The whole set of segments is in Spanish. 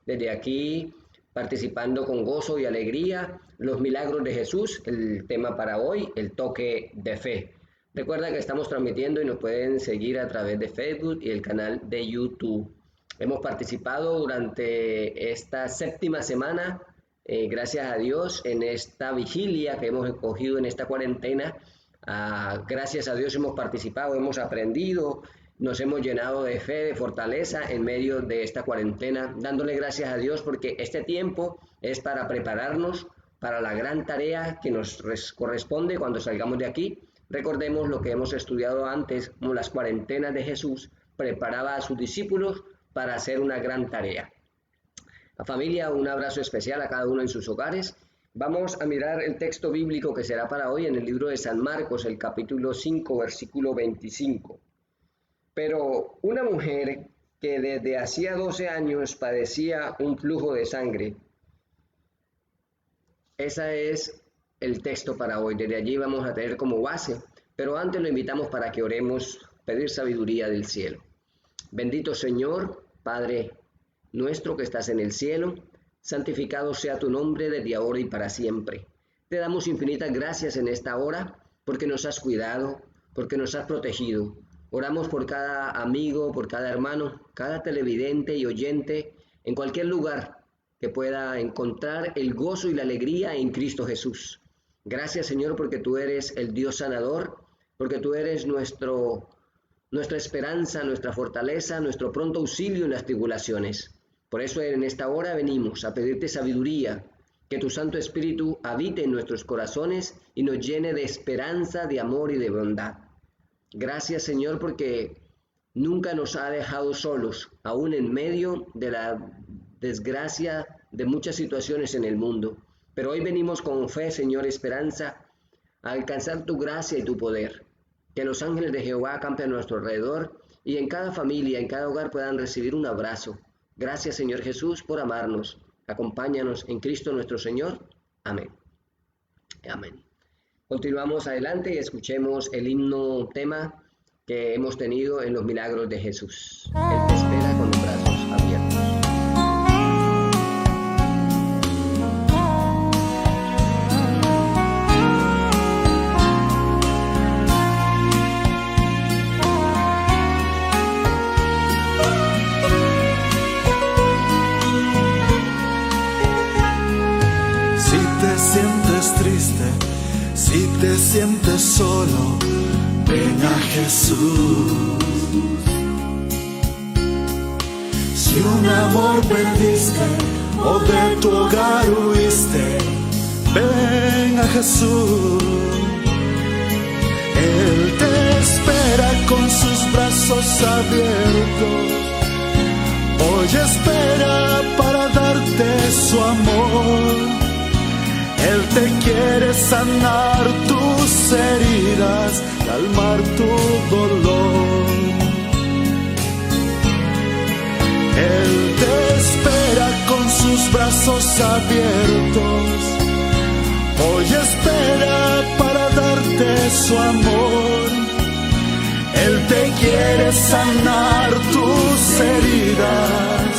desde aquí participando con gozo y alegría los milagros de Jesús. El tema para hoy, el toque de fe. Recuerda que estamos transmitiendo y nos pueden seguir a través de Facebook y el canal de YouTube. Hemos participado durante esta séptima semana, gracias a Dios, en esta vigilia que hemos escogido en esta cuarentena. Gracias a Dios hemos participado, hemos aprendido, nos hemos llenado de fe, de fortaleza en medio de esta cuarentena, dándole gracias a Dios porque este tiempo es para prepararnos para la gran tarea que nos corresponde cuando salgamos de aquí. Recordemos lo que hemos estudiado antes, como las cuarentenas de Jesús preparaba a sus discípulos para hacer una gran tarea. La familia, un abrazo especial a cada uno en sus hogares. Vamos a mirar el texto bíblico que será para hoy en el libro de San Marcos, el capítulo 5, versículo 25. Pero una mujer que desde hacía 12 años padecía un flujo de sangre. Ese es el texto para hoy. Desde allí vamos a tener como base, pero antes lo invitamos para que oremos, pedir sabiduría del cielo. Bendito Señor, Padre nuestro que estás en el cielo, santificado sea tu nombre desde ahora y para siempre. Te damos infinitas gracias en esta hora porque nos has cuidado, porque nos has protegido. Oramos por cada amigo, por cada hermano, cada televidente y oyente en cualquier lugar que pueda encontrar el gozo y la alegría en Cristo Jesús. Gracias, Señor, porque tú eres el Dios sanador, porque tú eres nuestra esperanza, nuestra fortaleza, nuestro pronto auxilio en las tribulaciones. Por eso en esta hora venimos a pedirte sabiduría, que tu Santo Espíritu habite en nuestros corazones y nos llene de esperanza, de amor y de bondad. Gracias, Señor, porque nunca nos ha dejado solos, aún en medio de la desgracia de muchas situaciones en el mundo. Pero hoy venimos con fe, Señor, esperanza, a alcanzar tu gracia y tu poder. Que los ángeles de Jehová acampen a nuestro alrededor y en cada familia, en cada hogar puedan recibir un abrazo. Gracias, Señor Jesús, por amarnos. Acompáñanos en Cristo nuestro Señor. Amén. Amén. Continuamos adelante y escuchemos el himno tema que hemos tenido en los milagros de Jesús. Él te espera con los brazos abiertos. Si te sientes solo, ven a Jesús. Si un amor perdiste o de tu hogar huiste, ven a Jesús. Él te espera con sus brazos abiertos. Hoy espera para darte su amor. Él te quiere sanar tus heridas, calmar tu dolor. Él te espera con sus brazos abiertos. Hoy espera para darte su amor. Él te quiere sanar tus heridas,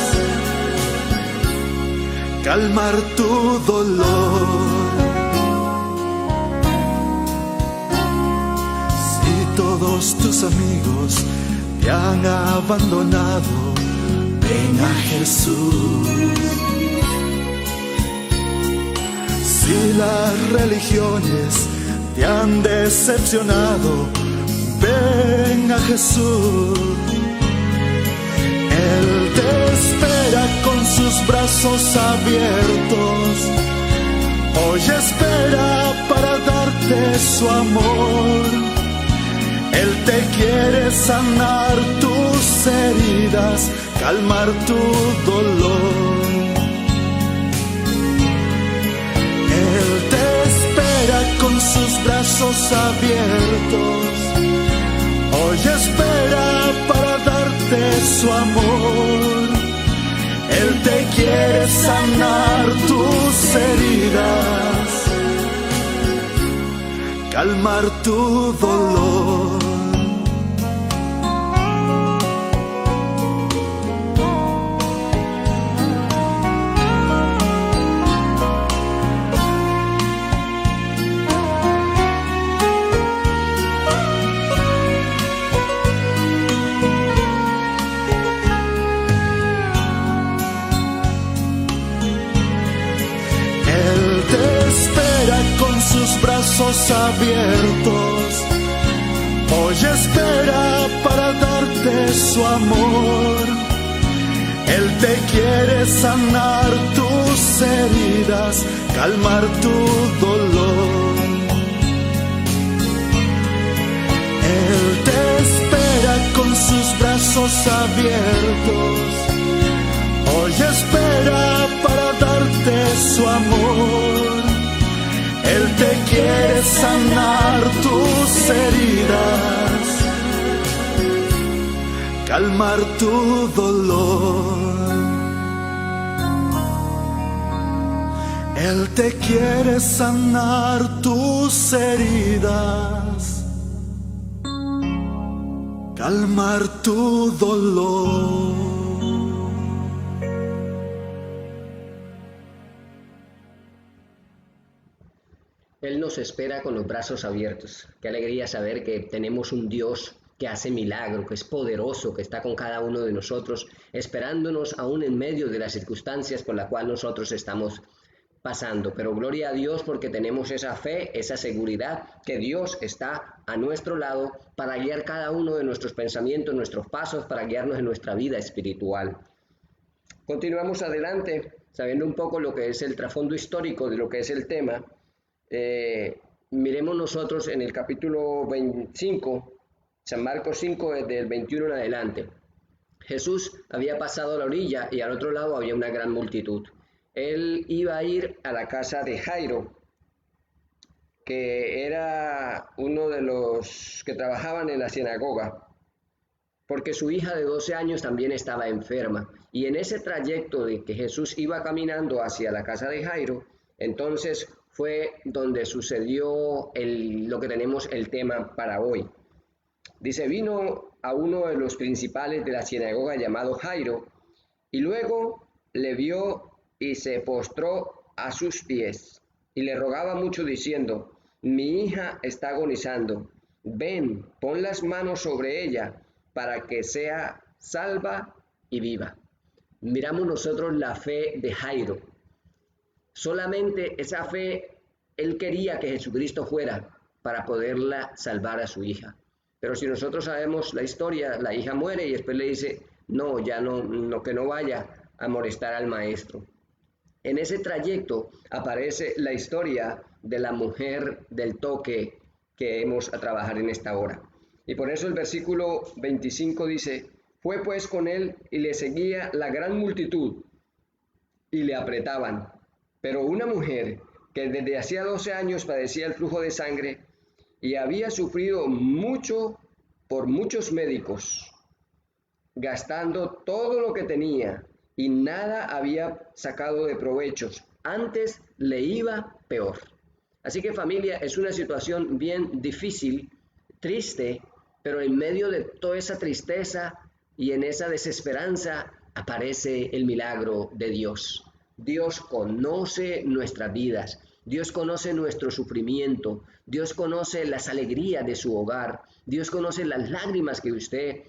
calmar tu dolor. Si todos tus amigos te han abandonado, ven a Jesús. Si las religiones te han decepcionado, ven a Jesús. Él te espera con sus brazos abiertos. Hoy espera para darte su amor. Él te quiere sanar tus heridas, calmar tu dolor. Él te espera con sus brazos abiertos. Hoy espera para darte su amor. Él te quiere sanar tus heridas, calmar tu dolor. sus brazos abiertos. Hoy espera para darte su amor. Él te quiere sanar tus heridas, calmar tu dolor. Él te espera con sus brazos abiertos. Hoy espera para darte su amor. Él te quiere sanar tus heridas, calmar tu dolor. Él te quiere sanar tus heridas, calmar tu dolor. Él nos espera con los brazos abiertos. Qué alegría saber que tenemos un Dios que hace milagro, que es poderoso, que está con cada uno de nosotros, esperándonos aún en medio de las circunstancias por las cuales nosotros estamos pasando. Pero gloria a Dios porque tenemos esa fe, esa seguridad que Dios está a nuestro lado para guiar cada uno de nuestros pensamientos, nuestros pasos, para guiarnos en nuestra vida espiritual. Continuamos adelante, sabiendo un poco lo que es el trasfondo histórico de lo que es el tema. Miremos nosotros en el capítulo 25, San Marcos 5, desde el 21 en adelante. Jesús había pasado a la orilla y al otro lado había una gran multitud. Él iba a ir a la casa de Jairo, que era uno de los que trabajaban en la sinagoga, porque su hija de 12 años también estaba enferma. Y en ese trayecto de que Jesús iba caminando hacia la casa de Jairo, entonces fue donde sucedió lo que tenemos el tema para hoy. Dice, vino a uno de los principales de la sinagoga llamado Jairo, y luego le vio y se postró a sus pies, y le rogaba mucho diciendo, mi hija está agonizando, ven, pon las manos sobre ella, para que sea salva y viva. Miramos nosotros la fe de Jairo. Solamente esa fe, él quería que Jesucristo fuera para poderla salvar a su hija. Pero si nosotros sabemos la historia, la hija muere y después le dice, no, ya no, que no vaya a molestar al maestro. En ese trayecto aparece la historia de la mujer del toque que hemos a trabajar en esta hora. Y por eso el versículo 25 dice, fue pues con él y le seguía la gran multitud y le apretaban. Pero una mujer que desde hacía 12 años padecía el flujo de sangre y había sufrido mucho por muchos médicos, gastando todo lo que tenía y nada había sacado de provechos, antes le iba peor. Así que familia, es una situación bien difícil, triste, pero en medio de toda esa tristeza y en esa desesperanza aparece el milagro de Dios. Dios conoce nuestras vidas, Dios conoce nuestro sufrimiento, Dios conoce las alegrías de su hogar, Dios conoce las lágrimas que usted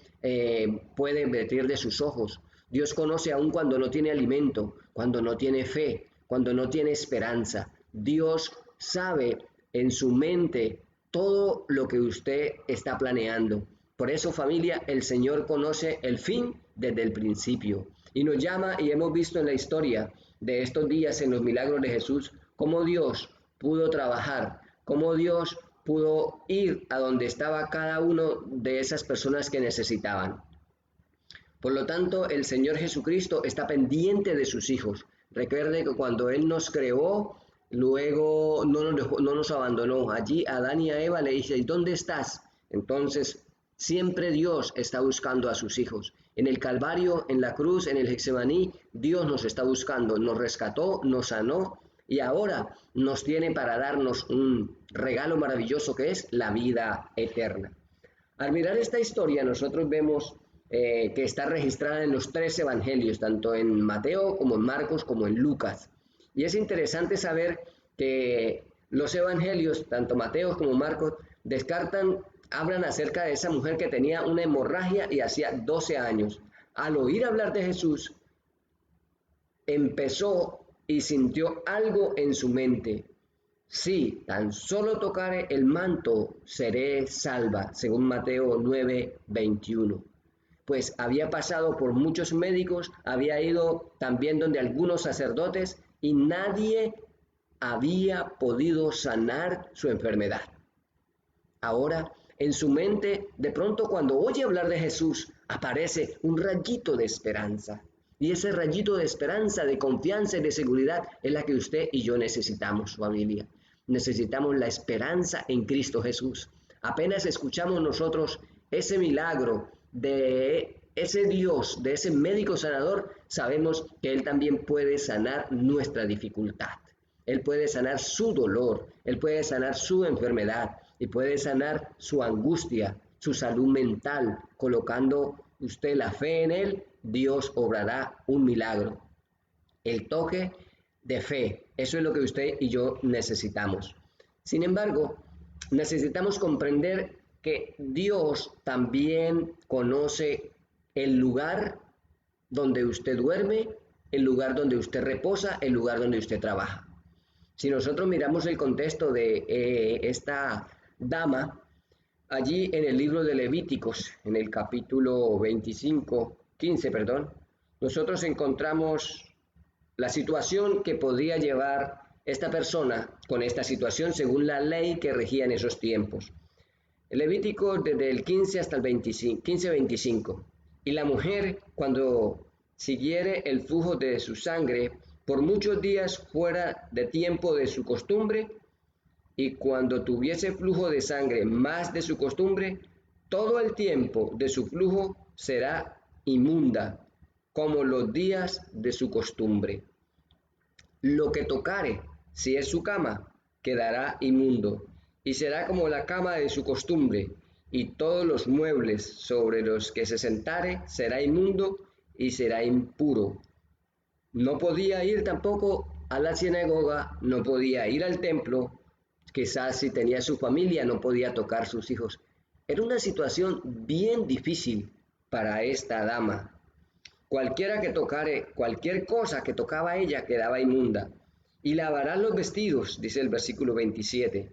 puede verter de sus ojos. Dios conoce aún cuando no tiene alimento, cuando no tiene fe, cuando no tiene esperanza. Dios sabe en su mente todo lo que usted está planeando. Por eso, familia, el Señor conoce el fin desde el principio. Y nos llama, y hemos visto en la historia de estos días, en los milagros de Jesús, cómo Dios pudo trabajar, cómo Dios pudo ir a donde estaba cada uno de esas personas que necesitaban. Por lo tanto, el Señor Jesucristo está pendiente de sus hijos. Recuerde que cuando Él nos creó, luego no nos abandonó. Allí a Adán y a Eva le dice, ¿y dónde estás? Entonces, siempre Dios está buscando a sus hijos. En el Calvario, en la cruz, en el Getsemaní, Dios nos está buscando, nos rescató, nos sanó y ahora nos tiene para darnos un regalo maravilloso que es la vida eterna. Al mirar esta historia, nosotros vemos que está registrada en los 3 evangelios, tanto en Mateo como en Marcos como en Lucas. Y es interesante saber que los evangelios, tanto Mateo como Marcos, hablan acerca de esa mujer que tenía una hemorragia y hacía 12 años. Al oír hablar de Jesús, empezó y sintió algo en su mente. Si tan solo tocare el manto, seré salva, según Mateo 9:21. Pues había pasado por muchos médicos, había ido también donde algunos sacerdotes y nadie había podido sanar su enfermedad. Ahora, en su mente, de pronto cuando oye hablar de Jesús, aparece un rayito de esperanza. Y ese rayito de esperanza, de confianza y de seguridad es la que usted y yo necesitamos, familia. Necesitamos la esperanza en Cristo Jesús. Apenas escuchamos nosotros ese milagro de ese Dios, de ese médico sanador, sabemos que Él también puede sanar nuestra dificultad. Él puede sanar su dolor, Él puede sanar su enfermedad y puede sanar su angustia, su salud mental. Colocando usted la fe en Él, Dios obrará un milagro. El toque de fe, eso es lo que usted y yo necesitamos. Sin embargo, necesitamos comprender que Dios también conoce el lugar donde usted duerme, el lugar donde usted reposa, el lugar donde usted trabaja. Si nosotros miramos el contexto de esta dama, allí en el libro de Levíticos, en el capítulo 15, nosotros encontramos la situación que podría llevar esta persona con esta situación según la ley que regía en esos tiempos. El Levítico desde el 15 hasta el 15-25. Y la mujer, cuando siguiere el flujo de su sangre por muchos días fuera de tiempo de su costumbre, y cuando tuviese flujo de sangre más de su costumbre, todo el tiempo de su flujo será inmunda, como los días de su costumbre. Lo que tocare, si es su cama, quedará inmundo, y será como la cama de su costumbre, y todos los muebles sobre los que se sentare será inmundo y será impuro. No podía ir tampoco a la sinagoga, no podía ir al templo, quizás si tenía su familia no podía tocar sus hijos. Era una situación bien difícil para esta dama. Cualquiera que tocare, cualquier cosa que tocaba ella quedaba inmunda. Y lavará los vestidos, dice el versículo 27,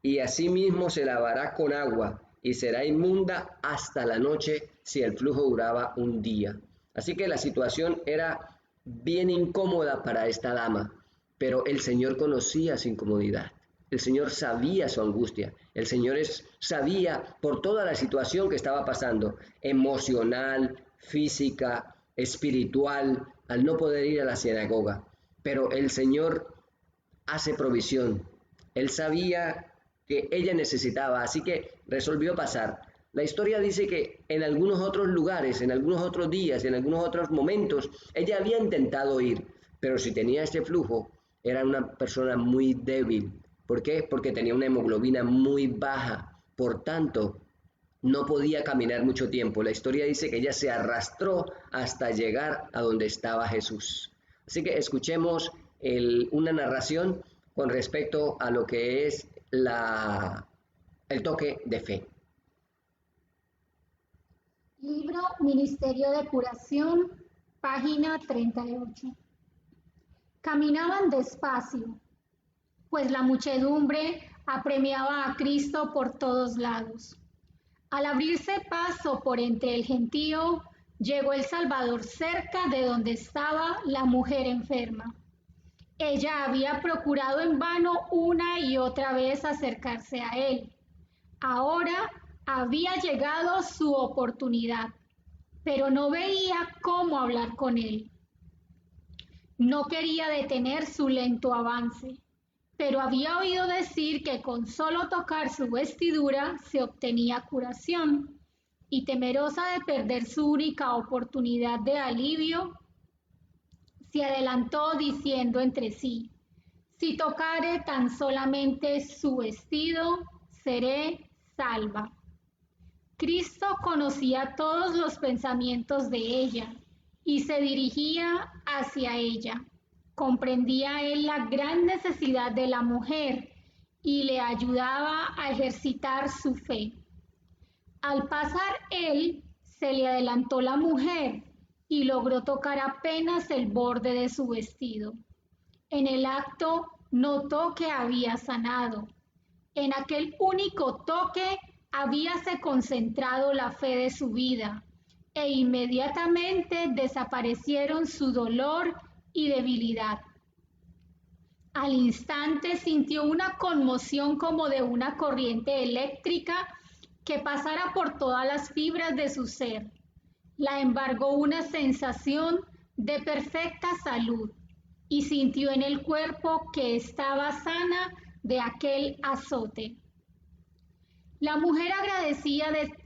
y asimismo se lavará con agua, y será inmunda hasta la noche si el flujo duraba un día. Así que la situación era bien incómoda para esta dama, pero el Señor conocía su incomodidad. El Señor sabía su angustia. El Señor sabía por toda la situación que estaba pasando, emocional, física, espiritual, al no poder ir a la sinagoga. Pero el Señor hace provisión. Él sabía que ella necesitaba, así que resolvió pasar. La historia dice que en algunos otros lugares, en algunos otros días, en algunos otros momentos, ella había intentado ir, pero si tenía este flujo, era una persona muy débil. ¿Por qué? Porque tenía una hemoglobina muy baja, por tanto, no podía caminar mucho tiempo. La historia dice que ella se arrastró hasta llegar a donde estaba Jesús. Así que escuchemos una narración con respecto a lo que es el toque de fe. Libro Ministerio de Curación, página 38. Caminaban despacio, pues la muchedumbre apremiaba a Cristo por todos lados. Al abrirse paso por entre el gentío, llegó el Salvador cerca de donde estaba la mujer enferma. Ella había procurado en vano una y otra vez acercarse a él. Ahora había llegado su oportunidad, pero no veía cómo hablar con él. No quería detener su lento avance, pero había oído decir que con solo tocar su vestidura se obtenía curación, y temerosa de perder su única oportunidad de alivio, se adelantó diciendo entre sí: si tocare tan solamente su vestido, seré salva. Cristo conocía todos los pensamientos de ella y se dirigía hacia ella. Comprendía él la gran necesidad de la mujer y le ayudaba a ejercitar su fe. Al pasar él, se le adelantó la mujer y logró tocar apenas el borde de su vestido. En el acto, notó que había sanado. En aquel único toque habíase concentrado la fe de su vida e inmediatamente desaparecieron su dolor y debilidad. Al instante sintió una conmoción como de una corriente eléctrica que pasara por todas las fibras de su ser. La embargó una sensación de perfecta salud y sintió en el cuerpo que estaba sana de aquel azote. La mujer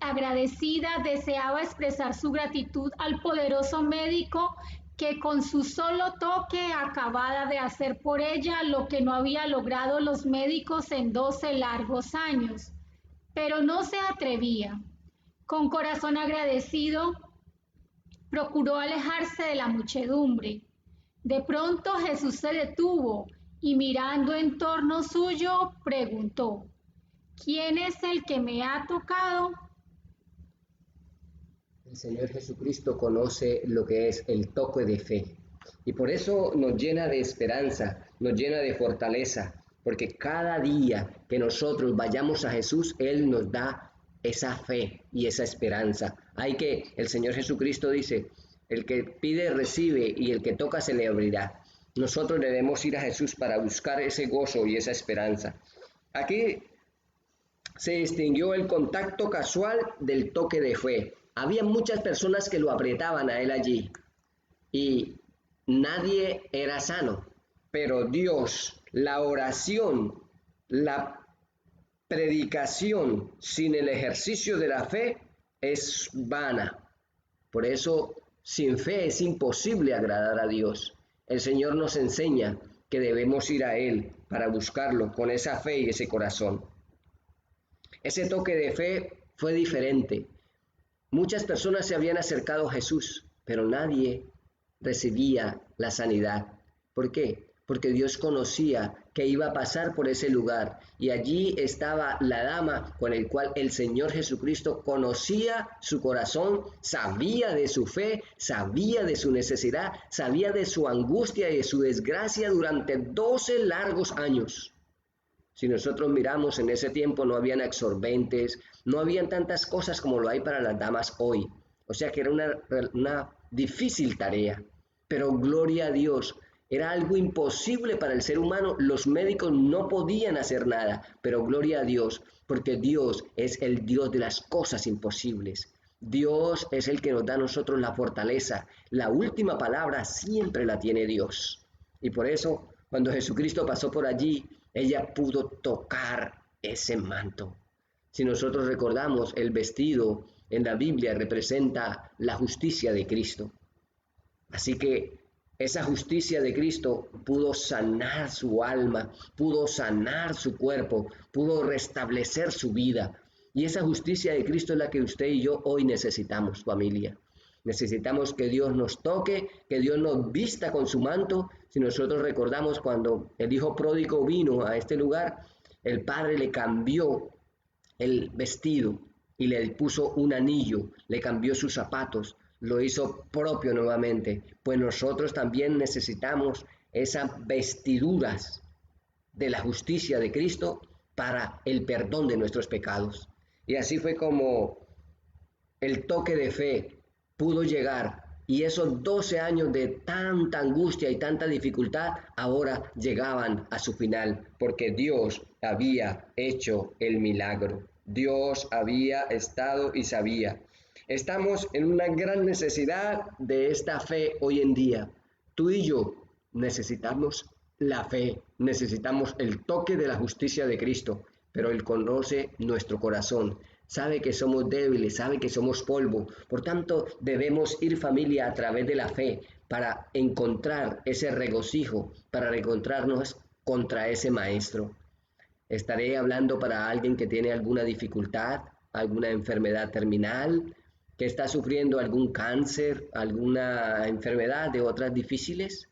agradecida deseaba expresar su gratitud al poderoso médico que con su solo toque acababa de hacer por ella lo que no había logrado los médicos en 12 largos años, pero no se atrevía. Con corazón agradecido, procuró alejarse de la muchedumbre. De pronto Jesús se detuvo y mirando en torno suyo preguntó: ¿Quién es el que me ha tocado? El Señor Jesucristo conoce lo que es el toque de fe y por eso nos llena de esperanza, nos llena de fortaleza, porque cada día que nosotros vayamos a Jesús, Él nos da esa fe y esa esperanza. El Señor Jesucristo dice, el que pide recibe y el que toca se le abrirá. Nosotros debemos ir a Jesús para buscar ese gozo y esa esperanza. Aquí se distinguió el contacto casual del toque de fe. Había muchas personas que lo apretaban a él allí y nadie era sano, pero Dios, la oración, la predicación sin el ejercicio de la fe es vana. Por eso, sin fe es imposible agradar a Dios. El Señor nos enseña que debemos ir a Él para buscarlo con esa fe y ese corazón. Ese toque de fe fue diferente. Muchas personas se habían acercado a Jesús, pero nadie recibía la sanidad. ¿Por qué? Porque Dios conocía que iba a pasar por ese lugar y allí estaba la dama con el cual el Señor Jesucristo conocía su corazón, sabía de su fe, sabía de su necesidad, sabía de su angustia y de su desgracia durante 12 largos años. Si nosotros miramos en ese tiempo no habían absorbentes, no habían tantas cosas como lo hay para las damas hoy. O sea que era una difícil tarea, pero gloria a Dios. Era algo imposible para el ser humano, los médicos no podían hacer nada, pero gloria a Dios, porque Dios es el Dios de las cosas imposibles. Dios es el que nos da a nosotros la fortaleza, la última palabra siempre la tiene Dios. Y por eso, cuando Jesucristo pasó por allí, ella pudo tocar ese manto. Si nosotros recordamos, el vestido en la Biblia representa la justicia de Cristo. Así que esa justicia de Cristo pudo sanar su alma, pudo sanar su cuerpo, pudo restablecer su vida. Y esa justicia de Cristo es la que usted y yo hoy necesitamos, familia. Necesitamos que Dios nos toque, que Dios nos vista con su manto. Si nosotros recordamos cuando el hijo pródigo vino a este lugar, el padre le cambió el vestido y le puso un anillo, le cambió sus zapatos, lo hizo propio nuevamente. Pues nosotros también necesitamos esas vestiduras de la justicia de Cristo para el perdón de nuestros pecados. Y así fue como el toque de fe pudo llegar, y esos 12 años de tanta angustia y tanta dificultad ahora llegaban a su final, porque Dios había hecho el milagro. Dios había estado y sabía. Estamos en una gran necesidad de esta fe hoy en día. Tú y yo necesitamos la fe, necesitamos el toque de la justicia de Cristo, pero Él conoce nuestro corazón. Sabe que somos débiles, sabe que somos polvo. Por tanto, debemos ir, familia, a través de la fe para encontrar ese regocijo, para reencontrarnos contra ese maestro. Estaré hablando para alguien que tiene alguna dificultad, alguna enfermedad terminal, que está sufriendo algún cáncer, alguna enfermedad de otras difíciles.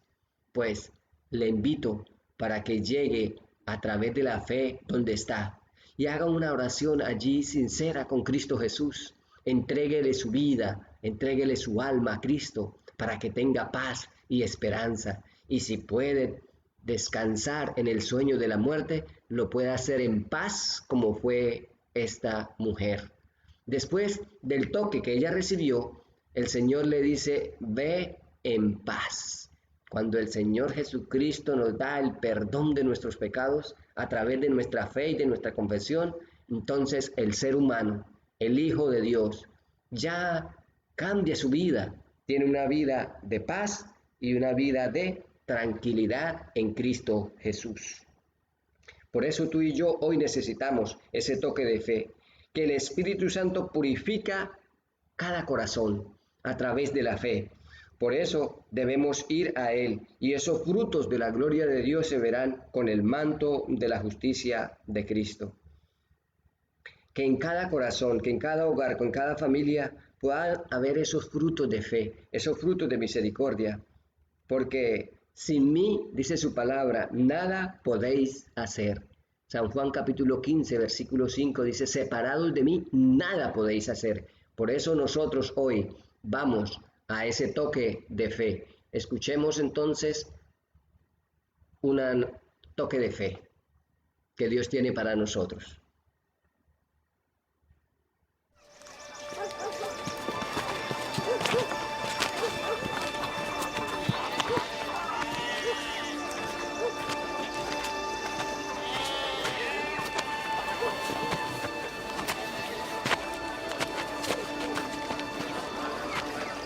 Pues le invito para que llegue a través de la fe donde está y haga una oración allí sincera con Cristo Jesús. Entréguele su vida, entréguele su alma a Cristo para que tenga paz y esperanza. Y si puede descansar en el sueño de la muerte, lo pueda hacer en paz como fue esta mujer. Después del toque que ella recibió, el Señor le dice, ve en paz. Cuando el Señor Jesucristo nos da el perdón de nuestros pecados a través de nuestra fe y de nuestra confesión, entonces el ser humano, el Hijo de Dios, ya cambia su vida, tiene una vida de paz y una vida de tranquilidad en Cristo Jesús. Por eso tú y yo hoy necesitamos ese toque de fe, que el Espíritu Santo purifica cada corazón a través de la fe. Por eso debemos ir a Él, y esos frutos de la gloria de Dios se verán con el manto de la justicia de Cristo. Que en cada corazón, que en cada hogar, que en cada familia puedan haber esos frutos de fe, esos frutos de misericordia, porque sin mí, dice su palabra, nada podéis hacer. San Juan capítulo 15, versículo 5 dice, separados de mí, nada podéis hacer. Por eso nosotros hoy vamos a ese toque de fe. Escuchemos entonces un toque de fe que Dios tiene para nosotros.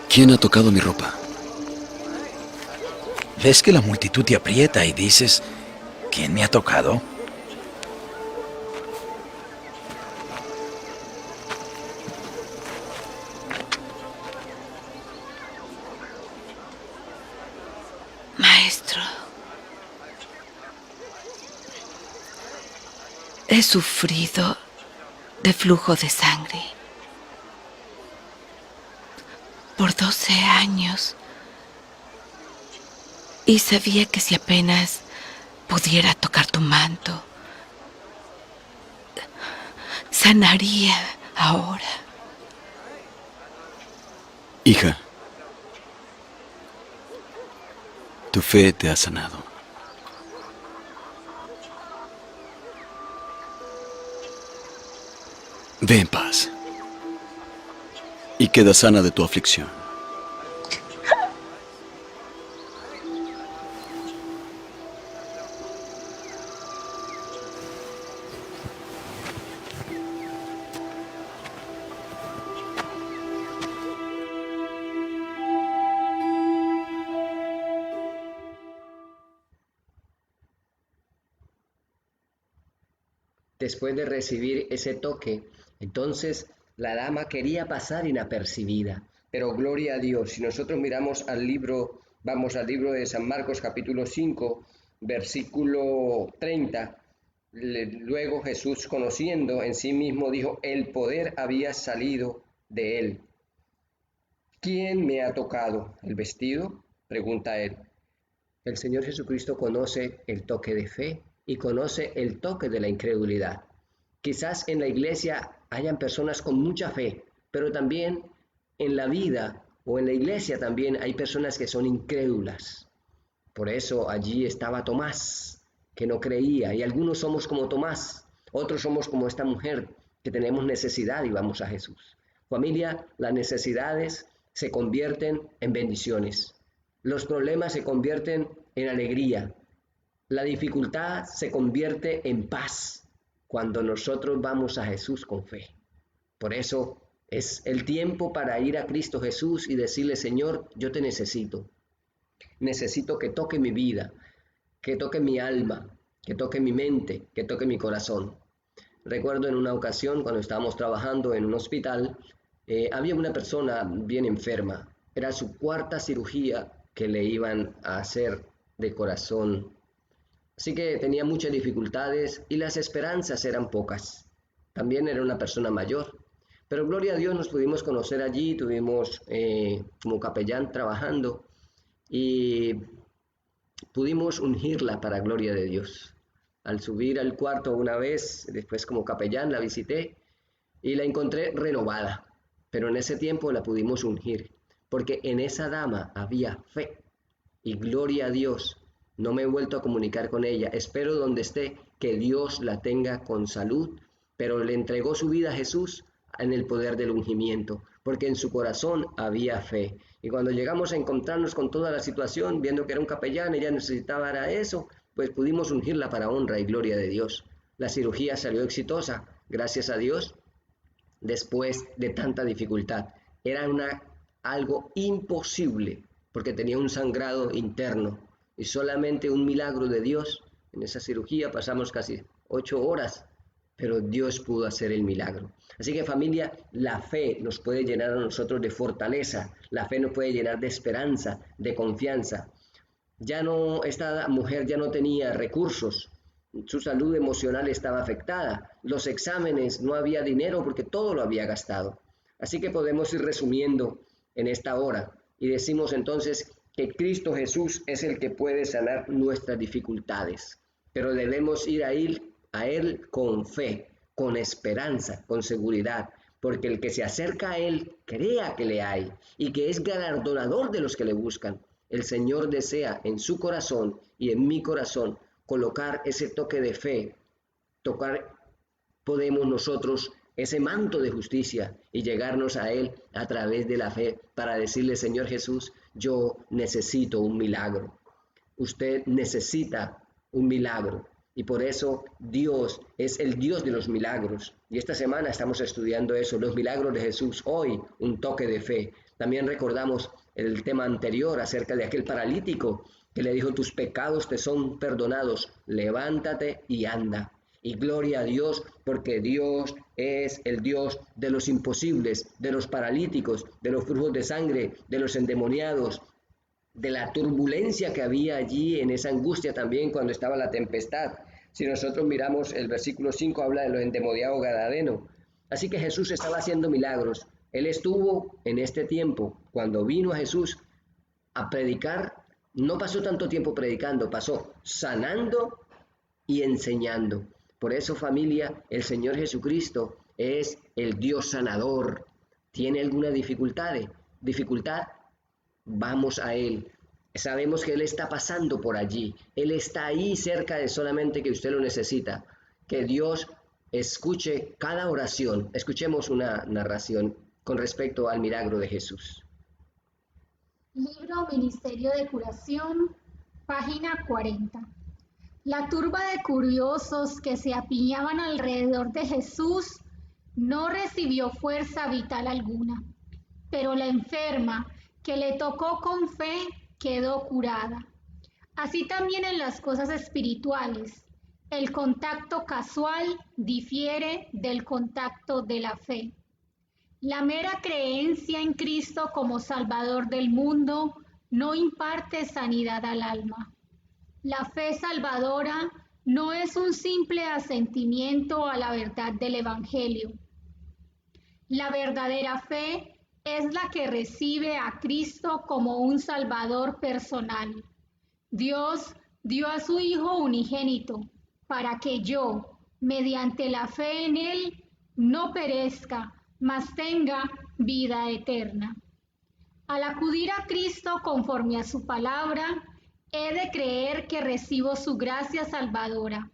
¿Quién ha tocado mi ropa? ¿Ves que la multitud te aprieta y dices, ¿quién me ha tocado? Maestro, he sufrido de flujo de sangre por 12 años y sabía que si apenas pudiera tocar tu manto, sanaría ahora. Hija, tu fe te ha sanado. Ve en paz y queda sana de tu aflicción. Después de recibir ese toque, entonces la dama quería pasar inapercibida, pero gloria a Dios. Si nosotros miramos al libro, vamos al libro de San Marcos capítulo 5, versículo 30, luego Jesús, conociendo en sí mismo, dijo, el poder había salido de él. ¿Quién me ha tocado el vestido?, pregunta él. El Señor Jesucristo conoce el toque de fe y conoce el toque de la incredulidad. Quizás en la iglesia hayan personas con mucha fe, pero también en la vida o en la iglesia también hay personas que son incrédulas. Por eso allí estaba Tomás, que no creía, y algunos somos como Tomás, otros somos como esta mujer, que tenemos necesidad y vamos a Jesús. Familia, las necesidades se convierten en bendiciones. Los problemas se convierten en alegría. La dificultad se convierte en paz cuando nosotros vamos a Jesús con fe. Por eso es el tiempo para ir a Cristo Jesús y decirle, Señor, yo te necesito. Necesito que toque mi vida, que toque mi alma, que toque mi mente, que toque mi corazón. Recuerdo en una ocasión cuando estábamos trabajando en un hospital, había una persona bien enferma. Era su 4ª cirugía que le iban a hacer de corazón. Así que tenía muchas dificultades y las esperanzas eran pocas. También era una persona mayor. Pero gloria a Dios nos pudimos conocer allí, tuvimos como capellán trabajando y pudimos ungirla para gloria de Dios. Al subir al cuarto una vez, después como capellán la visité y la encontré renovada. Pero en ese tiempo la pudimos ungir, porque en esa dama había fe. Y gloria a Dios, No me he vuelto a comunicar con ella. Espero donde esté que Dios la tenga con salud, pero le entregó su vida a Jesús en el poder del ungimiento, porque en su corazón había fe. Y cuando llegamos a encontrarnos con toda la situación, viendo que era un capellán, ella necesitaba era eso, pues pudimos ungirla para honra y gloria de Dios. La cirugía salió exitosa, gracias a Dios, después de tanta dificultad. Era algo imposible, porque tenía un sangrado interno, y solamente un milagro de Dios. En esa cirugía pasamos casi 8 horas, pero Dios pudo hacer el milagro. Así que familia, la fe nos puede llenar a nosotros de fortaleza, la fe nos puede llenar de esperanza, de confianza. Esta mujer ya no tenía recursos, su salud emocional estaba afectada, los exámenes, no había dinero porque todo lo había gastado. Así que podemos ir resumiendo en esta hora y decimos entonces que Cristo Jesús es el que puede sanar nuestras dificultades, pero debemos ir a Él con fe, con esperanza, con seguridad, porque el que se acerca a Él crea que le hay y que es galardonador de los que le buscan. El Señor desea en su corazón y en mi corazón colocar ese toque de fe, podemos nosotros ese manto de justicia y llegarnos a Él a través de la fe para decirle: Señor Jesús, yo necesito un milagro. Usted necesita un milagro y por eso Dios es el Dios de los milagros. Y esta semana estamos estudiando eso, los milagros de Jesús. Hoy un toque de fe. También recordamos el tema anterior acerca de aquel paralítico que le dijo: tus pecados te son perdonados, levántate y anda. Y gloria a Dios, porque Dios es el Dios de los imposibles, de los paralíticos, de los flujos de sangre, de los endemoniados, de la turbulencia que había allí en esa angustia también cuando estaba la tempestad. Si nosotros miramos el versículo 5, habla de los endemoniados gadarenos. Así que Jesús estaba haciendo milagros. Él estuvo en este tiempo, cuando vino a Jesús a predicar, no pasó tanto tiempo predicando, pasó sanando y enseñando. Por eso, familia, el Señor Jesucristo es el Dios sanador. ¿Tiene alguna dificultad? Vamos a Él. Sabemos que Él está pasando por allí. Él está ahí cerca de solamente que usted lo necesita. Que Dios escuche cada oración. Escuchemos una narración con respecto al milagro de Jesús. Libro Ministerio de Curación, página 40. La turba de curiosos que se apiñaban alrededor de Jesús no recibió fuerza vital alguna, pero la enferma que le tocó con fe quedó curada. Así también en las cosas espirituales, el contacto casual difiere del contacto de la fe. La mera creencia en Cristo como Salvador del mundo no imparte sanidad al alma. La fe salvadora no es un simple asentimiento a la verdad del Evangelio. La verdadera fe es la que recibe a Cristo como un Salvador personal. Dios dio a su Hijo unigénito para que yo, mediante la fe en Él, no perezca, mas tenga vida eterna. Al acudir a Cristo conforme a su palabra, he de creer que recibo su gracia salvadora.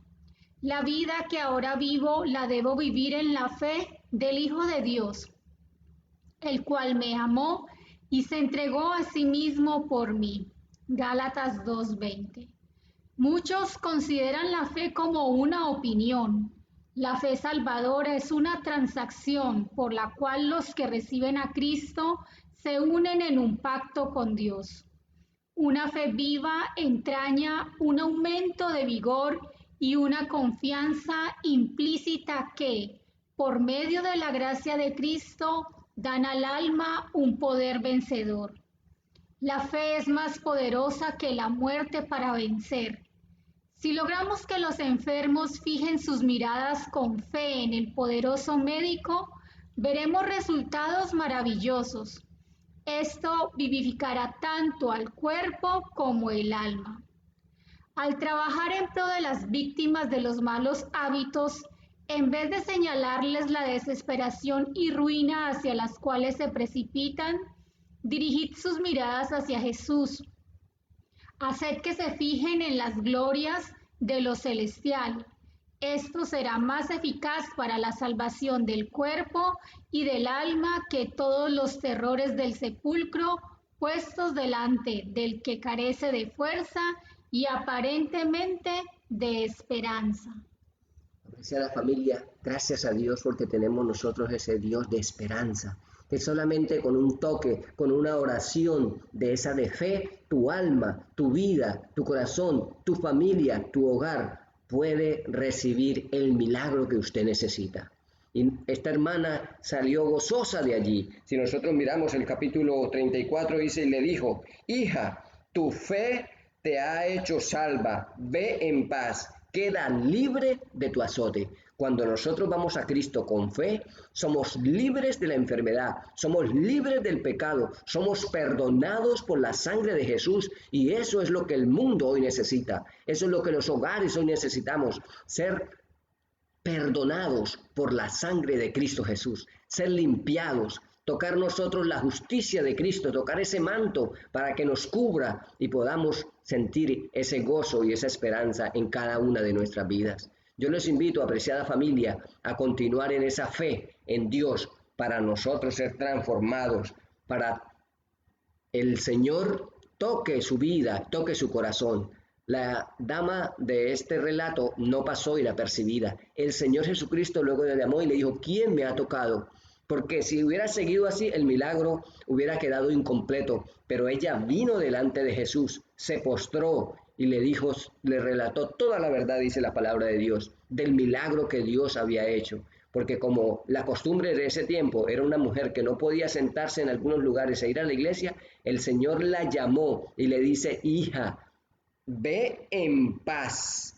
La vida que ahora vivo la debo vivir en la fe del Hijo de Dios, el cual me amó y se entregó a sí mismo por mí. Gálatas 2:20. Muchos consideran la fe como una opinión. La fe salvadora es una transacción por la cual los que reciben a Cristo se unen en un pacto con Dios. Una fe viva entraña un aumento de vigor y una confianza implícita que, por medio de la gracia de Cristo, dan al alma un poder vencedor. La fe es más poderosa que la muerte para vencer. Si logramos que los enfermos fijen sus miradas con fe en el poderoso médico, veremos resultados maravillosos. Esto vivificará tanto al cuerpo como el alma. Al trabajar en pro de las víctimas de los malos hábitos, en vez de señalarles la desesperación y ruina hacia las cuales se precipitan, dirigid sus miradas hacia Jesús. Haced que se fijen en las glorias de lo celestial. Esto será más eficaz para la salvación del cuerpo y del alma que todos los terrores del sepulcro puestos delante del que carece de fuerza y aparentemente de esperanza. Apreciada familia, gracias a Dios porque tenemos nosotros ese Dios de esperanza, que solamente con un toque, con una oración de esa de fe, tu alma, tu vida, tu corazón, tu familia, tu hogar puede recibir el milagro que usted necesita. Y esta hermana salió gozosa de allí. Si nosotros miramos el capítulo 34, dice, y le dijo, hija, tu fe te ha hecho salva, ve en paz, queda libre de tu azote. Cuando nosotros vamos a Cristo con fe, somos libres de la enfermedad, somos libres del pecado, somos perdonados por la sangre de Jesús, y eso es lo que el mundo hoy necesita. Eso es lo que los hogares hoy necesitamos, ser perdonados por la sangre de Cristo Jesús, ser limpiados, tocar nosotros la justicia de Cristo, tocar ese manto para que nos cubra y podamos sentir ese gozo y esa esperanza en cada una de nuestras vidas. Yo les invito, apreciada familia, a continuar en esa fe en Dios para nosotros ser transformados, para el Señor toque su vida, toque su corazón. La dama de este relato no pasó inapercibida. El Señor Jesucristo luego le llamó y le dijo, ¿quién me ha tocado? Porque si hubiera seguido así, el milagro hubiera quedado incompleto. Pero ella vino delante de Jesús, se postró y le dijo, le relató toda la verdad, dice la palabra de Dios, del milagro que Dios había hecho. Porque como la costumbre de ese tiempo era una mujer que no podía sentarse en algunos lugares e ir a la iglesia, el Señor la llamó y le dice, hija, ve en paz.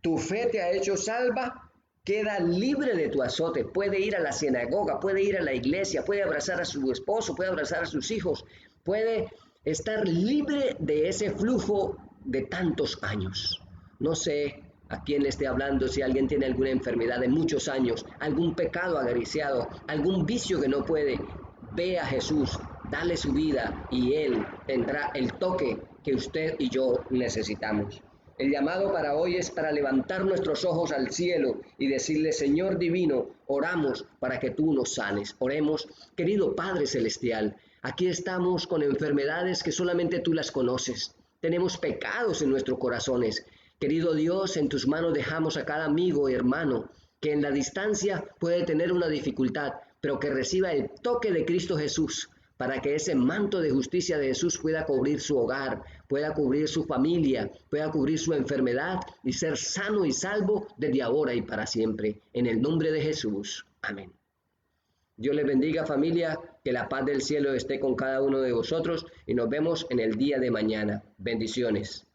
Tu fe te ha hecho salva, queda libre de tu azote. Puede ir a la sinagoga, puede ir a la iglesia, puede abrazar a su esposo, puede abrazar a sus hijos, puede estar libre de ese flujo de tantos años. No sé a quién le esté hablando, si alguien tiene alguna enfermedad de muchos años, algún pecado acariciado, algún vicio que no puede, ve a Jesús, dale su vida y Él tendrá el toque que usted y yo necesitamos. El llamado para hoy es para levantar nuestros ojos al cielo y decirle, Señor divino, oramos para que tú nos sanes. Oremos, querido Padre Celestial, aquí estamos con enfermedades que solamente tú las conoces. Tenemos pecados en nuestros corazones. Querido Dios, en tus manos dejamos a cada amigo y hermano que en la distancia puede tener una dificultad, pero que reciba el toque de Cristo Jesús, para que ese manto de justicia de Jesús pueda cubrir su hogar, pueda cubrir su familia, pueda cubrir su enfermedad y ser sano y salvo desde ahora y para siempre. En el nombre de Jesús. Amén. Dios les bendiga, familia, que la paz del cielo esté con cada uno de vosotros y nos vemos en el día de mañana. Bendiciones.